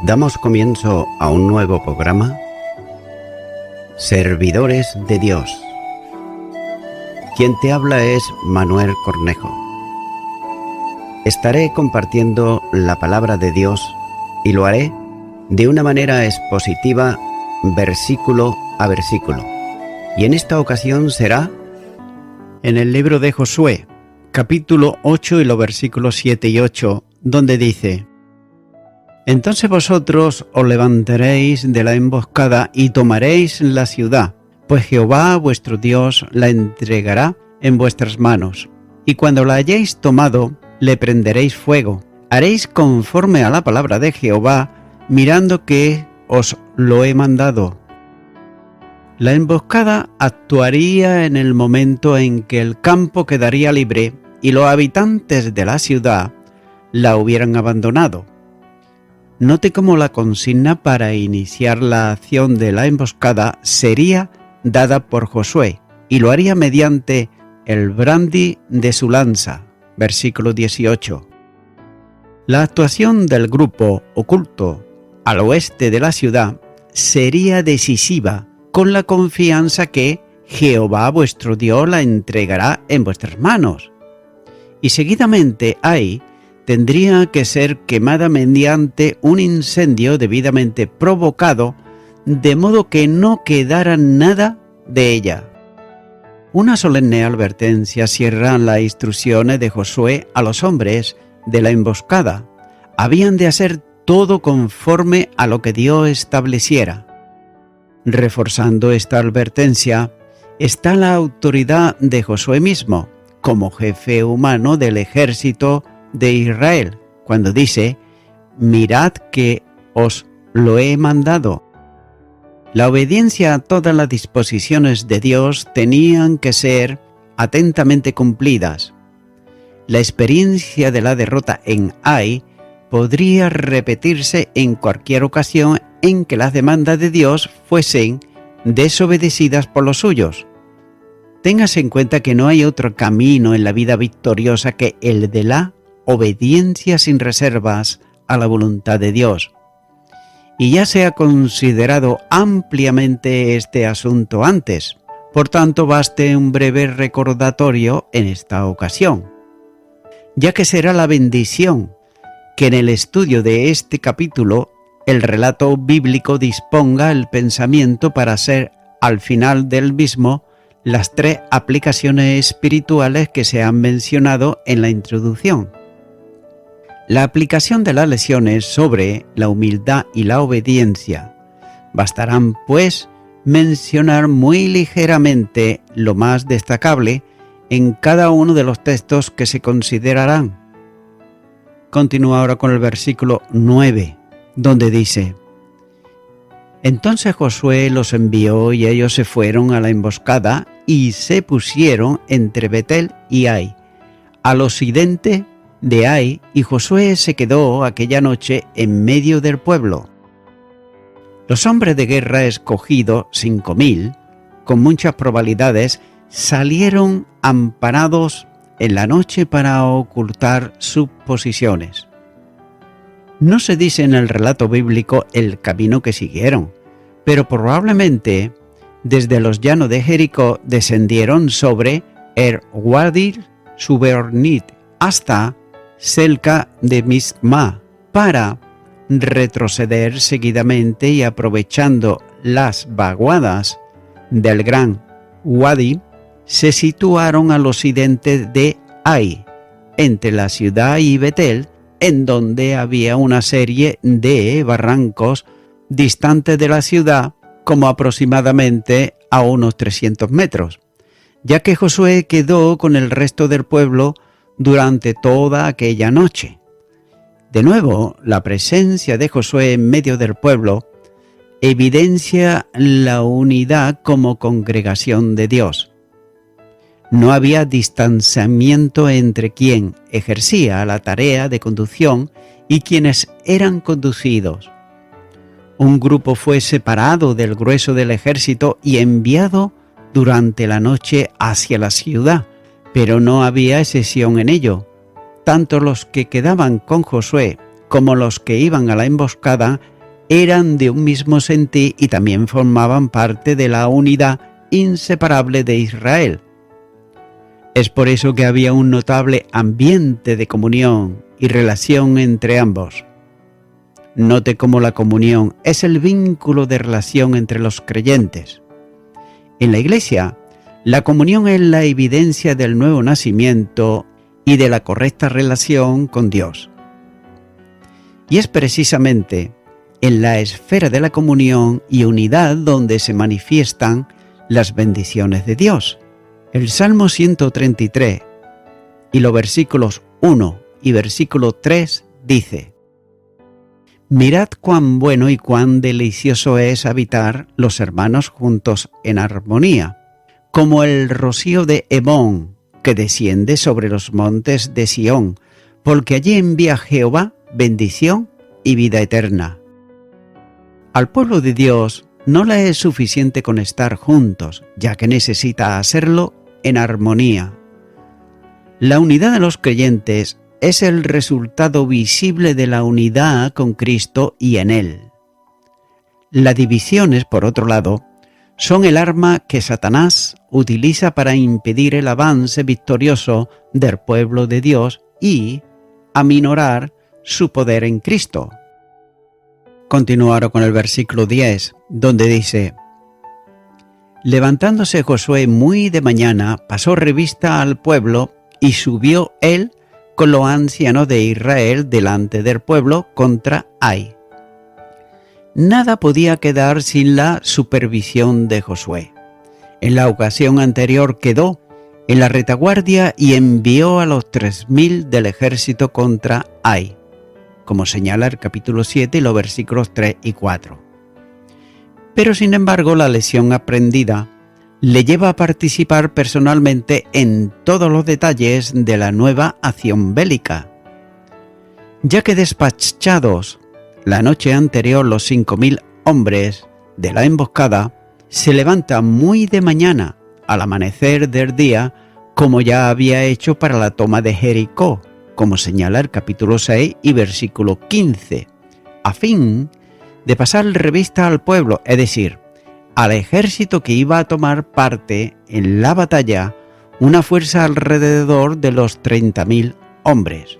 Damos comienzo a un nuevo programa, Servidores de Dios. Quien te habla es Manuel Cornejo. Estaré compartiendo la palabra de Dios y lo haré de una manera expositiva, versículo a versículo. Y en esta ocasión será en el libro de Josué, capítulo 8 y los versículos 7 y 8, donde dice: Entonces vosotros os levantaréis de la emboscada y tomaréis la ciudad, pues Jehová vuestro Dios la entregará en vuestras manos. Y cuando la hayáis tomado, le prenderéis fuego. Haréis conforme a la palabra de Jehová, mirando que os lo he mandado. La emboscada actuaría en el momento en que el campo quedaría libre y los habitantes de la ciudad la hubieran abandonado. Note cómo la consigna para iniciar la acción de la emboscada sería dada por Josué y lo haría mediante el brandi de su lanza, versículo 18. La actuación del grupo oculto al oeste de la ciudad sería decisiva con la confianza que Jehová vuestro Dios la entregará en vuestras manos. Y seguidamente Ai tendría que ser quemada mediante un incendio debidamente provocado, de modo que no quedara nada de ella. Una solemne advertencia cierra las instrucciones de Josué a los hombres de la emboscada. Habían de hacer todo conforme a lo que Dios estableciera. Reforzando esta advertencia está la autoridad de Josué mismo, como jefe humano del ejército de Israel, cuando dice: mirad que os lo he mandado. La obediencia a todas las disposiciones de Dios tenían que ser atentamente cumplidas. La experiencia de la derrota en Ai podría repetirse en cualquier ocasión en que las demandas de Dios fuesen desobedecidas por los suyos. Téngase en cuenta que no hay otro camino en la vida victoriosa que el de la obediencia sin reservas a la voluntad de Dios. Y ya se ha considerado ampliamente este asunto antes, por tanto baste un breve recordatorio en esta ocasión, ya que será la bendición que en el estudio de este capítulo el relato bíblico disponga el pensamiento para hacer al final del mismo las tres aplicaciones espirituales que se han mencionado en la introducción. La aplicación de las lecciones sobre la humildad y la obediencia. Bastarán, pues, mencionar muy ligeramente lo más destacable en cada uno de los textos que se considerarán. Continúa ahora con el versículo 9, donde dice: Entonces Josué los envió y ellos se fueron a la emboscada y se pusieron entre Betel y Ai, al occidente de Ai, y Josué se quedó aquella noche en medio del pueblo. Los hombres de guerra escogidos, 5,000, con muchas probabilidades, salieron amparados en la noche para ocultar sus posiciones. No se dice en el relato bíblico el camino que siguieron, pero probablemente desde los llanos de Jericó descendieron sobre el Wadi Subernit hasta cerca de Misma, para retroceder seguidamente y aprovechando las vaguadas del gran Wadi, se situaron al occidente de Ai, entre la ciudad y Betel, en donde había una serie de barrancos distantes de la ciudad, como aproximadamente a unos 300 metros, ya que Josué quedó con el resto del pueblo durante toda aquella noche. De nuevo, la presencia de Josué en medio del pueblo evidencia la unidad como congregación de Dios. No había distanciamiento entre quien ejercía la tarea de conducción y quienes eran conducidos. Un grupo fue separado del grueso del ejército y enviado durante la noche hacia la ciudad, pero no había excepción en ello. Tanto los que quedaban con Josué como los que iban a la emboscada eran de un mismo sentir y también formaban parte de la unidad inseparable de Israel. Es por eso que había un notable ambiente de comunión y relación entre ambos. Note cómo la comunión es el vínculo de relación entre los creyentes. En la Iglesia, la comunión es la evidencia del nuevo nacimiento y de la correcta relación con Dios. Y es precisamente en la esfera de la comunión y unidad donde se manifiestan las bendiciones de Dios. El Salmo 133 y los versículos 1 y versículo 3 dice: Mirad cuán bueno y cuán delicioso es habitar los hermanos juntos en armonía, como el rocío de Hebón, que desciende sobre los montes de Sión, porque allí envía Jehová bendición y vida eterna. Al pueblo de Dios no le es suficiente con estar juntos, ya que necesita hacerlo en armonía. La unidad de los creyentes es el resultado visible de la unidad con Cristo y en Él. Las divisiones, por otro lado, son el arma que Satanás utiliza para impedir el avance victorioso del pueblo de Dios y aminorar su poder en Cristo. Continúo ahora con el versículo 10, donde dice: Levantándose Josué muy de mañana, pasó revista al pueblo y subió él con los ancianos de Israel delante del pueblo contra Ai. Nada podía quedar sin la supervisión de Josué. En la ocasión anterior quedó en la retaguardia y envió a los 3.000 del ejército contra Ai, como señala el capítulo 7 y los versículos 3 y 4. Pero sin embargo, la lección aprendida le lleva a participar personalmente en todos los detalles de la nueva acción bélica, ya que despachados la noche anterior los 5.000 hombres de la emboscada, se levanta muy de mañana, al amanecer del día, como ya había hecho para la toma de Jericó, como señala el capítulo 6 y versículo 15, a fin de pasar revista al pueblo, es decir, al ejército que iba a tomar parte en la batalla, una fuerza alrededor de los 30.000 hombres.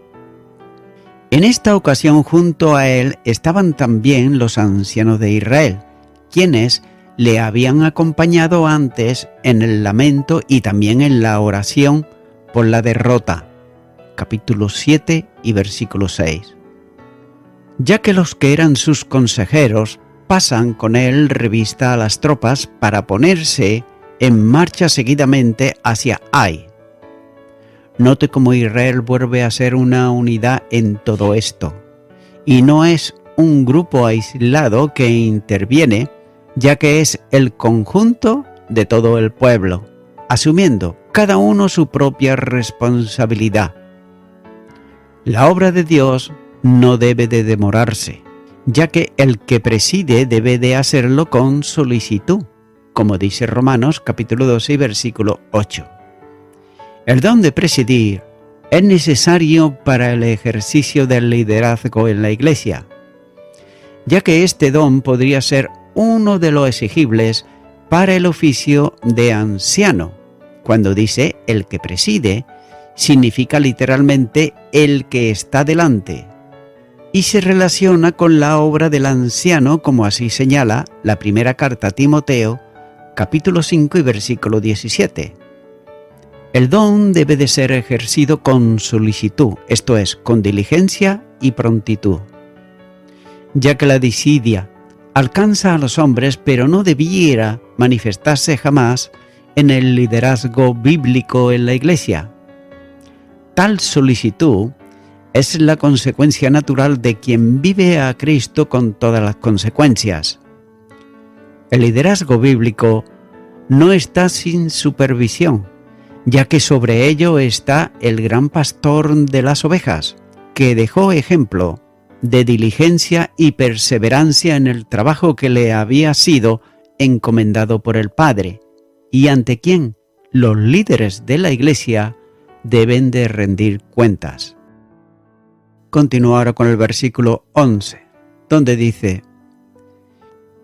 En esta ocasión junto a él estaban también los ancianos de Israel, quienes le habían acompañado antes en el lamento y también en la oración por la derrota, capítulo 7 y versículo 6. Ya que los que eran sus consejeros pasan con él revista a las tropas para ponerse en marcha seguidamente hacia Ai. Note cómo Israel vuelve a ser una unidad en todo esto, y no es un grupo aislado que interviene, ya que es el conjunto de todo el pueblo, asumiendo cada uno su propia responsabilidad. La obra de Dios no debe de demorarse, ya que el que preside debe de hacerlo con solicitud, como dice Romanos capítulo 12 y versículo 8. El don de presidir es necesario para el ejercicio del liderazgo en la Iglesia, ya que este don podría ser uno de los exigibles para el oficio de anciano. Cuando dice el que preside, significa literalmente el que está delante, y se relaciona con la obra del anciano, como así señala la primera carta a Timoteo, capítulo 5 y versículo 17. El don debe de ser ejercido con solicitud, esto es, con diligencia y prontitud, ya que la desidia alcanza a los hombres, pero no debiera manifestarse jamás en el liderazgo bíblico en la Iglesia. Tal solicitud es la consecuencia natural de quien vive a Cristo con todas las consecuencias. El liderazgo bíblico no está sin supervisión, ya que sobre ello está el gran pastor de las ovejas, que dejó ejemplo de diligencia y perseverancia en el trabajo que le había sido encomendado por el Padre, y ante quien los líderes de la Iglesia deben de rendir cuentas. Continúo ahora con el versículo 11, donde dice: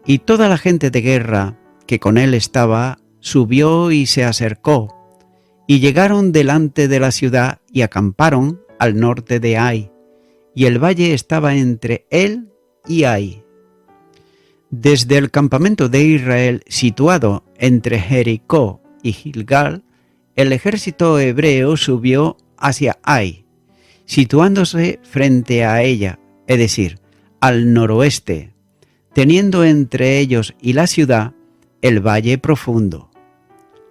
Y toda la gente de guerra que con él estaba subió y se acercó, y llegaron delante de la ciudad y acamparon al norte de Ai, y el valle estaba entre él y Ai. Desde el campamento de Israel, situado entre Jericó y Gilgal, el ejército hebreo subió hacia Ai, situándose frente a ella, es decir, al noroeste, teniendo entre ellos y la ciudad el valle profundo.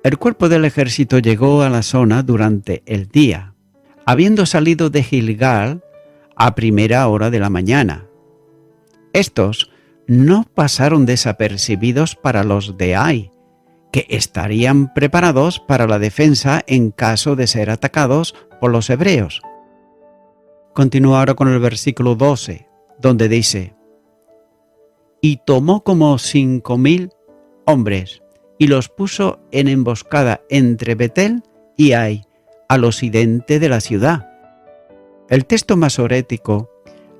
El cuerpo del ejército llegó a la zona durante el día, habiendo salido de Gilgal a primera hora de la mañana. Estos no pasaron desapercibidos para los de Ai, que estarían preparados para la defensa en caso de ser atacados por los hebreos. Continúa ahora con el versículo 12, donde dice: y tomó como 5,000 hombres, y los puso en emboscada entre Betel y Ai, al occidente de la ciudad. El texto masorético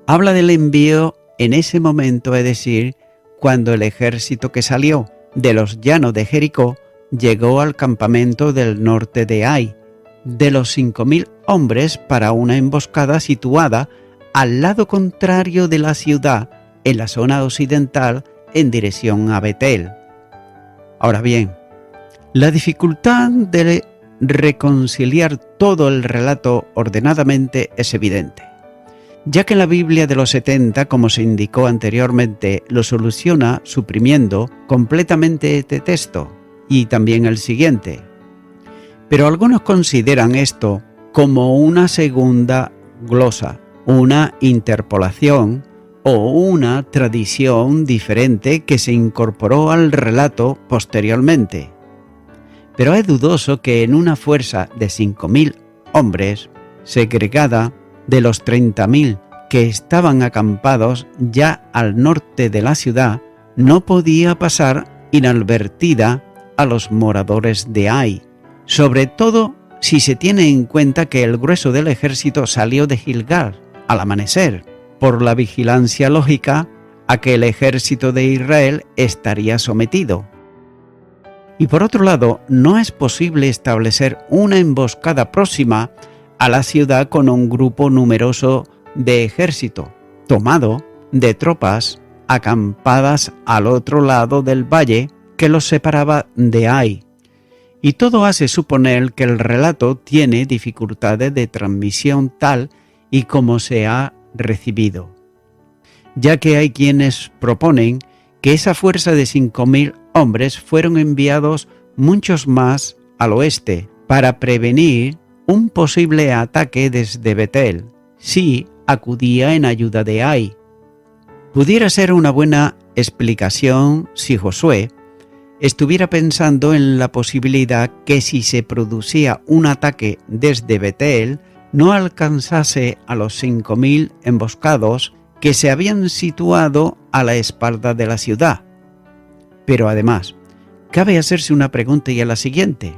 habla del envío en ese momento, es decir, cuando el ejército que salió de los llanos de Jericó llegó al campamento del norte de Ai, de los 5,000 hombres para una emboscada situada al lado contrario de la ciudad, en la zona occidental, en dirección a Betel. Ahora bien, la dificultad de reconciliar todo el relato ordenadamente es evidente, ya que la Biblia de los 70, como se indicó anteriormente, lo soluciona suprimiendo completamente este texto y también el siguiente. Pero algunos consideran esto como una segunda glosa, una interpolación o una tradición diferente que se incorporó al relato posteriormente. Pero es dudoso que en una fuerza de 5,000 hombres, segregada de los 30,000 que estaban acampados ya al norte de la ciudad, no podía pasar inadvertida a los moradores de Ai, sobre todo si se tiene en cuenta que el grueso del ejército salió de Gilgal al amanecer, por la vigilancia lógica a que el ejército de Israel estaría sometido. Y por otro lado, no es posible establecer una emboscada próxima a la ciudad con un grupo numeroso de ejército, tomado de tropas acampadas al otro lado del valle que los separaba de Ai. Y todo hace suponer que el relato tiene dificultades de transmisión tal y como se ha recibido, ya que hay quienes proponen que esa fuerza de 5,000 hombres fueron enviados muchos más al oeste para prevenir un posible ataque desde Betel, si acudía en ayuda de Ai. Pudiera ser una buena explicación si Josué estuviera pensando en la posibilidad que si se producía un ataque desde Betel, no alcanzase a los 5,000 emboscados que se habían situado a la espalda de la ciudad. Pero además, cabe hacerse una pregunta y es la siguiente: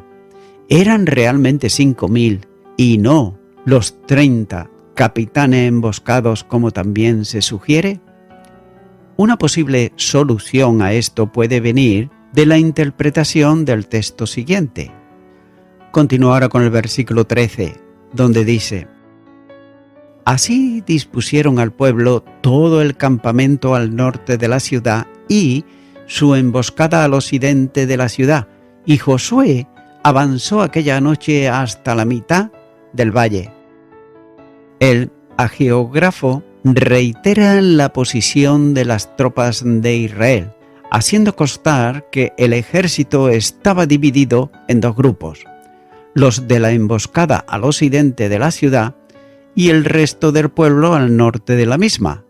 ¿eran realmente 5,000 y no los 30 capitanes emboscados como también se sugiere? Una posible solución a esto puede venir de la interpretación del texto siguiente. Continúo ahora con el versículo 13, donde dice: así dispusieron al pueblo todo el campamento al norte de la ciudad y su emboscada al occidente de la ciudad, y Josué avanzó aquella noche hasta la mitad del valle. El hagiógrafo reitera la posición de las tropas de Israel, haciendo constar que el ejército estaba dividido en dos grupos: los de la emboscada al occidente de la ciudad y el resto del pueblo al norte de la misma.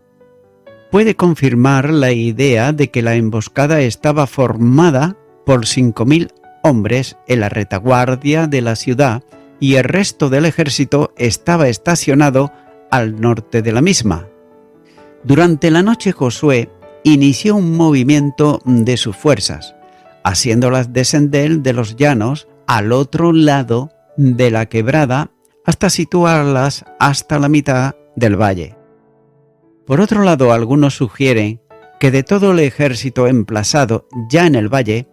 Puede confirmar la idea de que la emboscada estaba formada por 5,000 hombres en la retaguardia de la ciudad y el resto del ejército estaba estacionado al norte de la misma. Durante la noche Josué inició un movimiento de sus fuerzas, haciéndolas descender de los llanos al otro lado de la quebrada hasta situarlas hasta la mitad del valle. Por otro lado, algunos sugieren que de todo el ejército emplazado ya en el valle,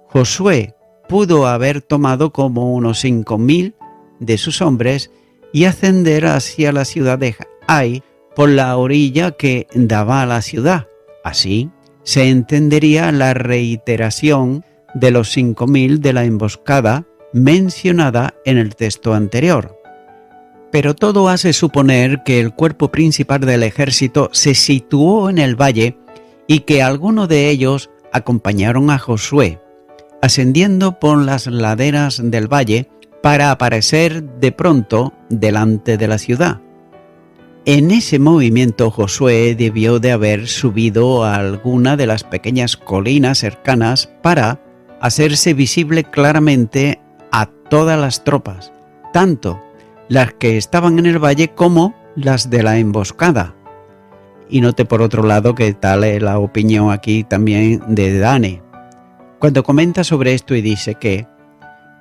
Josué pudo haber tomado como unos 5.000 de sus hombres y ascender hacia la ciudad de Ai por la orilla que daba a la ciudad. Así se entendería la reiteración de los 5.000 de la emboscada mencionada en el texto anterior. Pero todo hace suponer que el cuerpo principal del ejército se situó en el valle y que algunos de ellos acompañaron a Josué, ascendiendo por las laderas del valle para aparecer de pronto delante de la ciudad. En ese movimiento Josué debió de haber subido a alguna de las pequeñas colinas cercanas para hacerse visible claramente a todas las tropas, tanto las que estaban en el valle como las de la emboscada. Y note por otro lado que tal es la opinión aquí también de Dane, cuando comenta sobre esto y dice que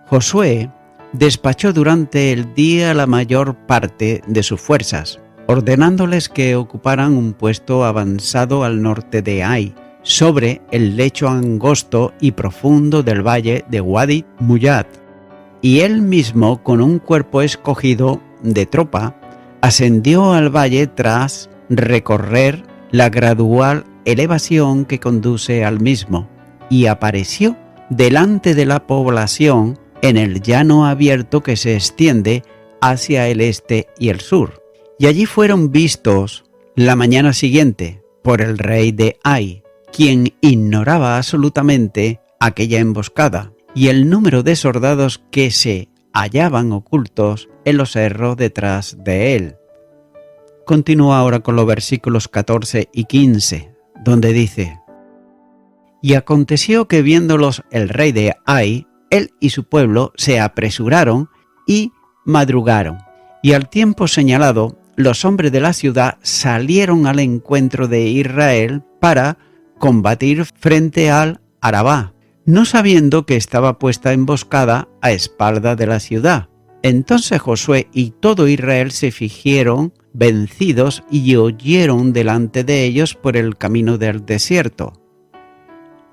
Josué despachó durante el día la mayor parte de sus fuerzas, ordenándoles que ocuparan un puesto avanzado al norte de Ai, sobre el lecho angosto y profundo del valle de Wadi Muyat, y él mismo, con un cuerpo escogido de tropa, ascendió al valle tras recorrer la gradual elevación que conduce al mismo, y apareció delante de la población en el llano abierto que se extiende hacia el este y el sur. Y allí fueron vistos la mañana siguiente por el rey de Ai, quien ignoraba absolutamente aquella emboscada y el número de soldados que se hallaban ocultos en los cerros detrás de él. Continúa ahora con los versículos 14 y 15, donde dice: Y aconteció que viéndolos el rey de Ai, él y su pueblo se apresuraron y madrugaron, y al tiempo señalado los hombres de la ciudad salieron al encuentro de Israel para combatir frente al Arabá, no sabiendo que estaba puesta emboscada a espalda de la ciudad. Entonces Josué y todo Israel se fingieron vencidos y huyeron delante de ellos por el camino del desierto.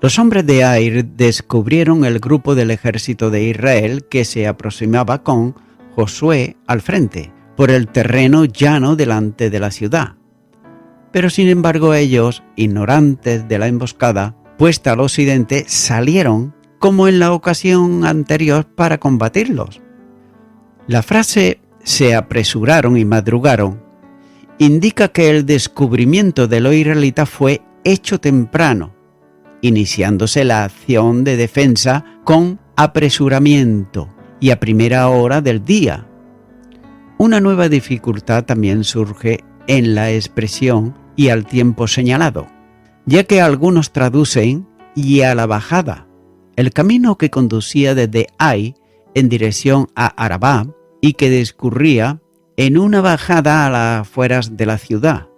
Los hombres de Ai descubrieron el grupo del ejército de Israel que se aproximaba con Josué al frente, por el terreno llano delante de la ciudad. Pero sin embargo ellos, ignorantes de la emboscada puesta al occidente, salieron como en la ocasión anterior para combatirlos. La frase «se apresuraron y madrugaron» indica que el descubrimiento de los israelitas fue hecho temprano, iniciándose la acción de defensa con apresuramiento y a primera hora del día. Una nueva dificultad también surge en la expresión «y al tiempo señalado», ya que algunos traducen «y a la bajada», el camino que conducía desde Ai en dirección a Arabá y que discurría en una bajada a las afueras de la ciudad.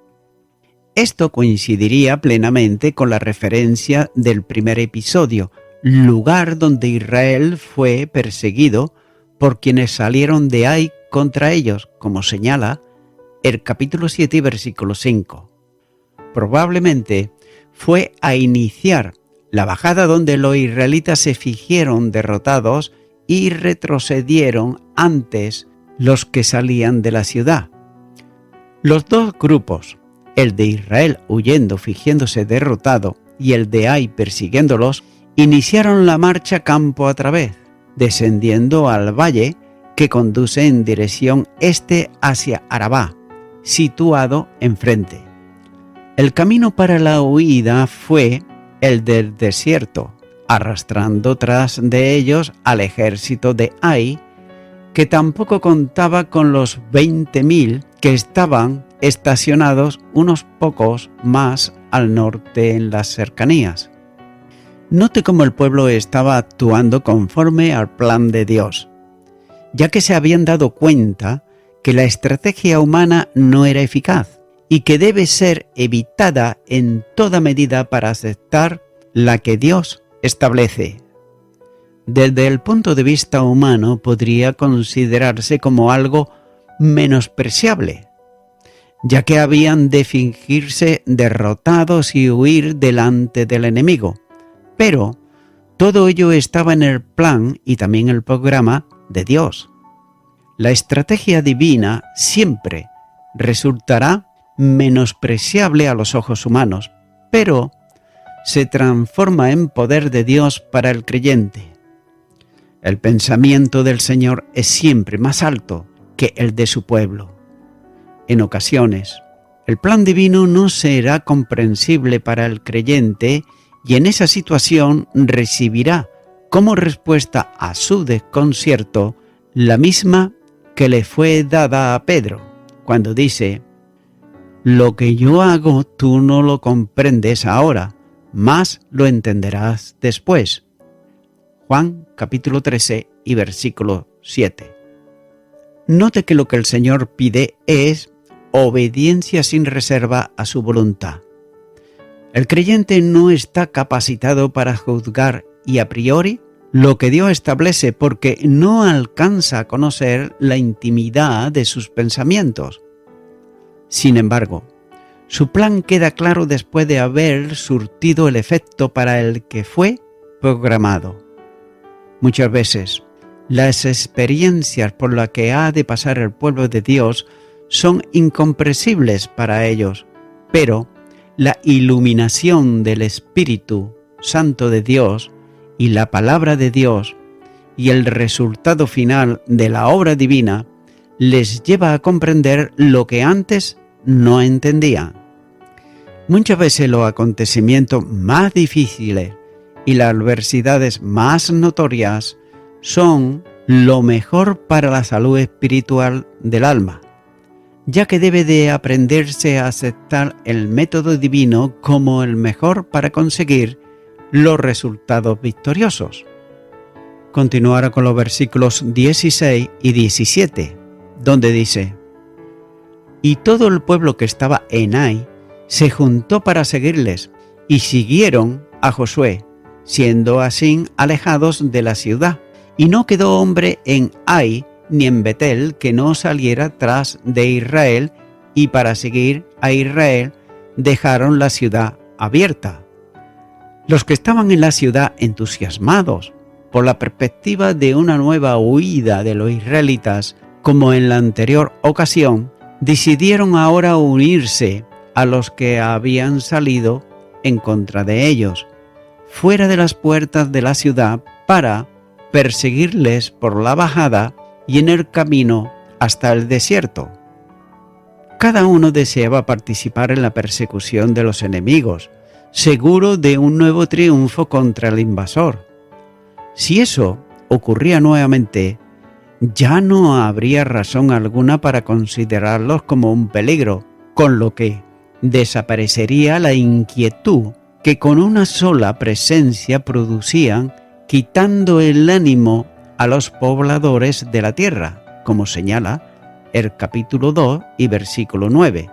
Esto coincidiría plenamente con la referencia del primer episodio, lugar donde Israel fue perseguido por quienes salieron de Ai contra ellos, como señala el capítulo 7, versículo 5. Probablemente fue a iniciar la bajada donde los israelitas se fingieron derrotados y retrocedieron antes los que salían de la ciudad. Los dos grupos, el de Israel huyendo fingiéndose derrotado y el de Ai persiguiéndolos, iniciaron la marcha campo a través, descendiendo al valle que conduce en dirección este hacia Arabá, situado enfrente. El camino para la huida fue el del desierto, arrastrando tras de ellos al ejército de Ai, que tampoco contaba con los 20.000 que estaban estacionados unos pocos más al norte en las cercanías. Note cómo el pueblo estaba actuando conforme al plan de Dios, ya que se habían dado cuenta que la estrategia humana no era eficaz y que debe ser evitada en toda medida para aceptar la que Dios establece. Desde el punto de vista humano podría considerarse como algo menospreciable. ya que habían de fingirse derrotados y huir delante del enemigo. Pero todo ello estaba en el plan y también el programa de Dios. La estrategia divina siempre resultará menospreciable a los ojos humanos, pero se transforma en poder de Dios para el creyente. El pensamiento del Señor es siempre más alto que el de su pueblo. En ocasiones, el plan divino no será comprensible para el creyente y en esa situación recibirá como respuesta a su desconcierto la misma que le fue dada a Pedro, cuando dice: «Lo que yo hago tú no lo comprendes ahora, mas lo entenderás después». Juan capítulo 13 y versículo 7. Note que lo que el Señor pide es obediencia sin reserva a su voluntad. El creyente no está capacitado para juzgar y a priori lo que Dios establece porque no alcanza a conocer la intimidad de sus pensamientos. Sin embargo, su plan queda claro después de haber surtido el efecto para el que fue programado. Muchas veces, las experiencias por las que ha de pasar el pueblo de Dios son incomprensibles para ellos, pero la iluminación del Espíritu Santo de Dios y la palabra de Dios y el resultado final de la obra divina les lleva a comprender lo que antes no entendían. Muchas veces los acontecimientos más difíciles y las adversidades más notorias son lo mejor para la salud espiritual del alma, ya que debe de aprenderse a aceptar el método divino como el mejor para conseguir los resultados victoriosos. Continuará con los versículos 16 y 17, donde dice: «Y todo el pueblo que estaba en Ai se juntó para seguirles, y siguieron a Josué, siendo así alejados de la ciudad. Y no quedó hombre en Ai ni en Betel que no saliera tras de Israel, y para seguir a Israel dejaron la ciudad abierta». Los que estaban en la ciudad, entusiasmados por la perspectiva de una nueva huida de los israelitas, como en la anterior ocasión, decidieron ahora unirse a los que habían salido en contra de ellos, fuera de las puertas de la ciudad, para perseguirles por la bajada y en el camino hasta el desierto. Cada uno deseaba participar en la persecución de los enemigos, seguro de un nuevo triunfo contra el invasor. Si eso ocurría nuevamente, ya no habría razón alguna para considerarlos como un peligro, con lo que desaparecería la inquietud que con una sola presencia producían, quitando el ánimo a los pobladores de la tierra, como señala el capítulo 2 y versículo 9.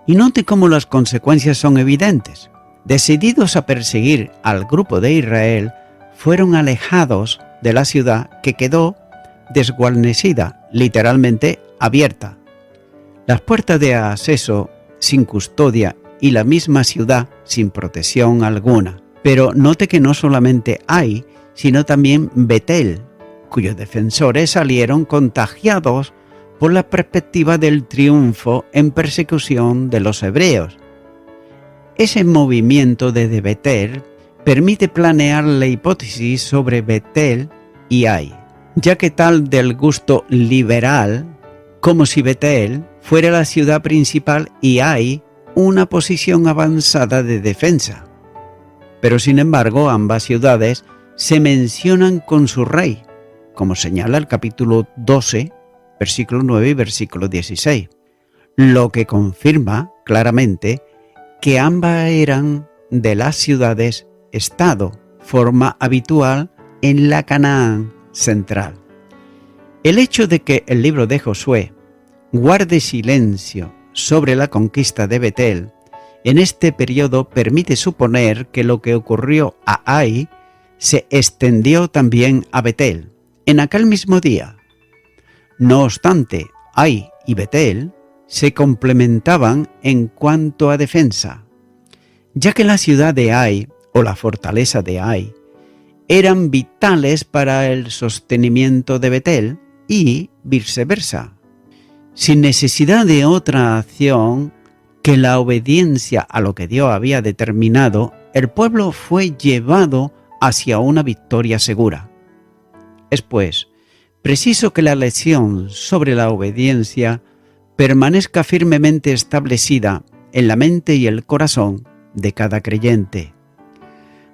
Y note cómo las consecuencias son evidentes. Decididos a perseguir al grupo de Israel, fueron alejados de la ciudad, que quedó desguarnecida, literalmente abierta. Las puertas de acceso sin custodia y la misma ciudad sin protección alguna. Pero note que no solamente Ai, sino también Betel, cuyos defensores salieron contagiados por la perspectiva del triunfo en persecución de los hebreos. Ese movimiento desde Betel permite planear la hipótesis sobre Betel y Ai, ya que tal del gusto liberal como si Betel fuera la ciudad principal y Ai una posición avanzada de defensa. Pero sin embargo, ambas ciudades se mencionan con su rey, como señala el capítulo 12, versículo 9 y versículo 16, lo que confirma claramente que ambas eran de las ciudades-estado, forma habitual en la Canaán central. El hecho de que el libro de Josué guarde silencio sobre la conquista de Betel en este periodo permite suponer que lo que ocurrió a Ai se extendió también a Betel en aquel mismo día. No obstante, Ai y Betel se complementaban en cuanto a defensa, ya que la ciudad de Ai o la fortaleza de Ai eran vitales para el sostenimiento de Betel y viceversa. Sin necesidad de otra acción que la obediencia a lo que Dios había determinado, el pueblo fue llevado hacia una victoria segura. Es pues preciso que la lección sobre la obediencia permanezca firmemente establecida en la mente y el corazón de cada creyente.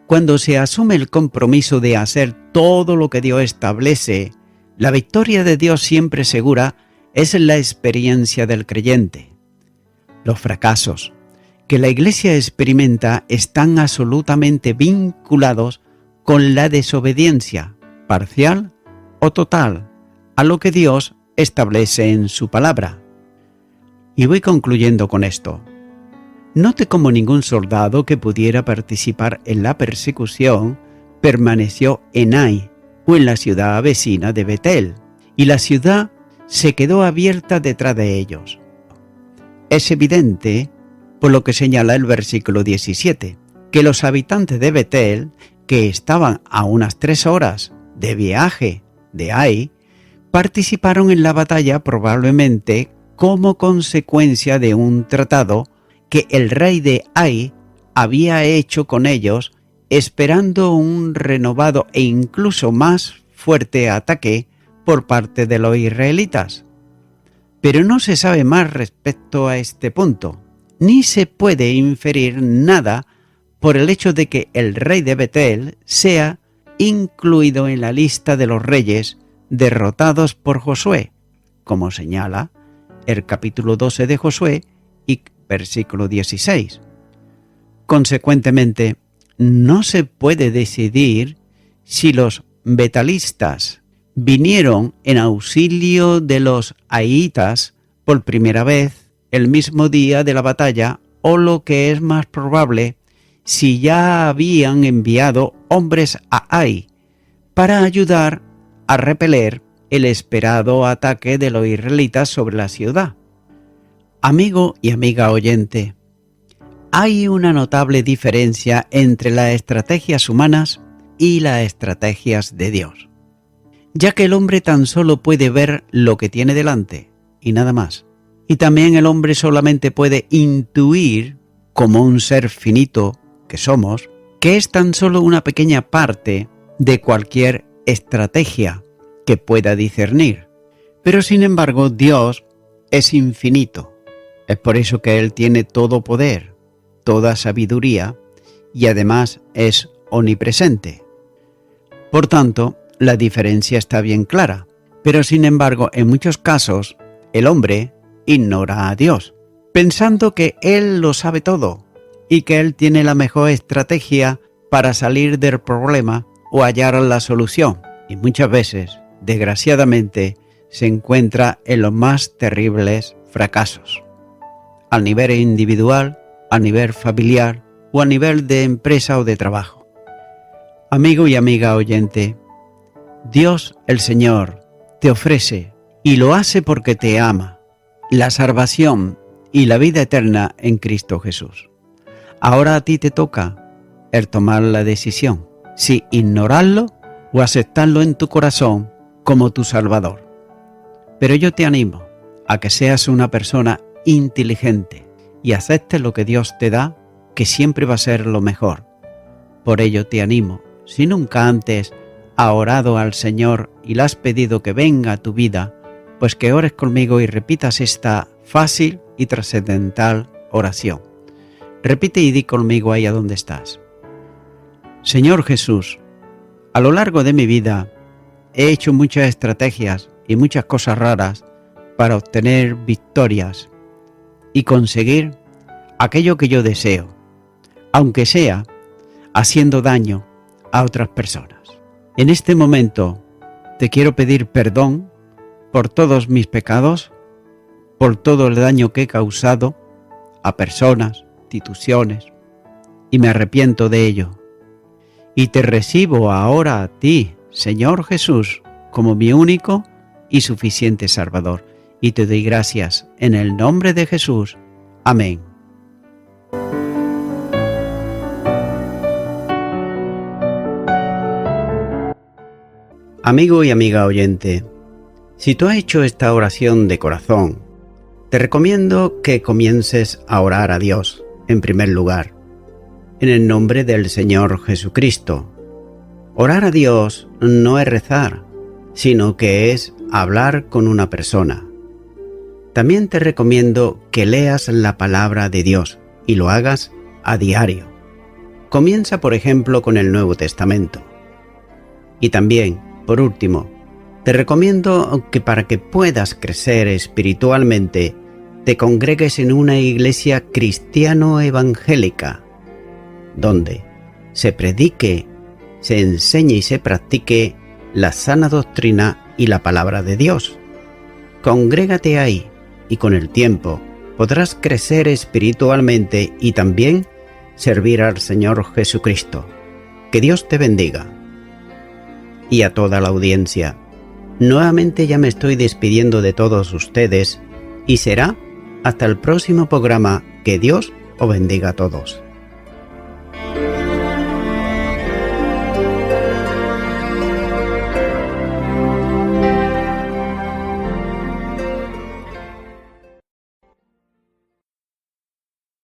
Cuando se asume el compromiso de hacer todo lo que Dios establece, la victoria de Dios siempre segura es la experiencia del creyente. Los fracasos que la Iglesia experimenta están absolutamente vinculados con la desobediencia, parcial o total, a lo que Dios establece en su palabra. Y voy concluyendo con esto. Note cómo ningún soldado que pudiera participar en la persecución permaneció en Ai o en la ciudad vecina de Betel, y la ciudad se quedó abierta detrás de ellos. Es evidente, por lo que señala el versículo 17, que los habitantes de Betel, que estaban a unas 3 horas de viaje de Ai, participaron en la batalla probablemente como consecuencia de un tratado que el rey de Ai había hecho con ellos, esperando un renovado e incluso más fuerte ataque por parte de los israelitas. Pero no se sabe más respecto a este punto, ni se puede inferir nada por el hecho de que el rey de Betel sea incluido en la lista de los reyes derrotados por Josué, como señala el capítulo 12 de Josué y versículo 16. Consecuentemente, no se puede decidir si los betalistas vinieron en auxilio de los aitas por primera vez el mismo día de la batalla, o lo que es más probable, si ya habían enviado hombres a Ai para ayudar a repeler el esperado ataque de los israelitas sobre la ciudad. Amigo y amiga oyente, hay una notable diferencia entre las estrategias humanas y las estrategias de Dios, ya que el hombre tan solo puede ver lo que tiene delante y nada más, y también el hombre solamente puede intuir, como un ser finito que somos, que es tan solo una pequeña parte de cualquier estrategia que pueda discernir. Pero sin embargo, Dios es infinito. Es por eso que Él tiene todo poder, toda sabiduría, y además es omnipresente. Por tanto, la diferencia está bien clara, pero sin embargo, en muchos casos, el hombre ignora a Dios, pensando que Él lo sabe todo y que Él tiene la mejor estrategia para salir del problema o hallar la solución, y muchas veces, desgraciadamente, se encuentra en los más terribles fracasos, a nivel individual, a nivel familiar o a nivel de empresa o de trabajo. Amigo y amiga oyente, Dios el Señor te ofrece, y lo hace porque te ama, la salvación y la vida eterna en Cristo Jesús. Ahora a ti te toca el tomar la decisión, si ignorarlo o aceptarlo en tu corazón como tu Salvador. Pero yo te animo a que seas una persona inteligente y aceptes lo que Dios te da, que siempre va a ser lo mejor. Por ello te animo, si nunca antes has orado al Señor y le has pedido que venga a tu vida, pues que ores conmigo y repitas esta fácil y trascendental oración. Repite y di conmigo ahí a donde estás. Señor Jesús, a lo largo de mi vida he hecho muchas estrategias y muchas cosas raras para obtener victorias y conseguir aquello que yo deseo, aunque sea haciendo daño a otras personas. En este momento te quiero pedir perdón por todos mis pecados, por todo el daño que he causado a personas, instituciones, y me arrepiento de ello. Y te recibo ahora a ti, Señor Jesús, como mi único y suficiente Salvador. y te doy gracias en el nombre de Jesús. Amén. Amigo y amiga oyente, si tú has hecho esta oración de corazón, te recomiendo que comiences a orar a Dios, en primer lugar, en el nombre del Señor Jesucristo. Orar a Dios no es rezar, sino que es hablar con una persona. También te recomiendo que leas la palabra de Dios y lo hagas a diario. Comienza, por ejemplo, con el Nuevo Testamento. Y también, por último, te recomiendo que para que puedas crecer espiritualmente, te congregues en una iglesia cristiano-evangélica, donde se predique, se enseñe y se practique la sana doctrina y la palabra de Dios. Congrégate ahí y con el tiempo podrás crecer espiritualmente y también servir al Señor Jesucristo. Que Dios te bendiga. Y a toda la audiencia, nuevamente ya me estoy despidiendo de todos ustedes y será hasta el próximo programa. Que Dios os bendiga a todos.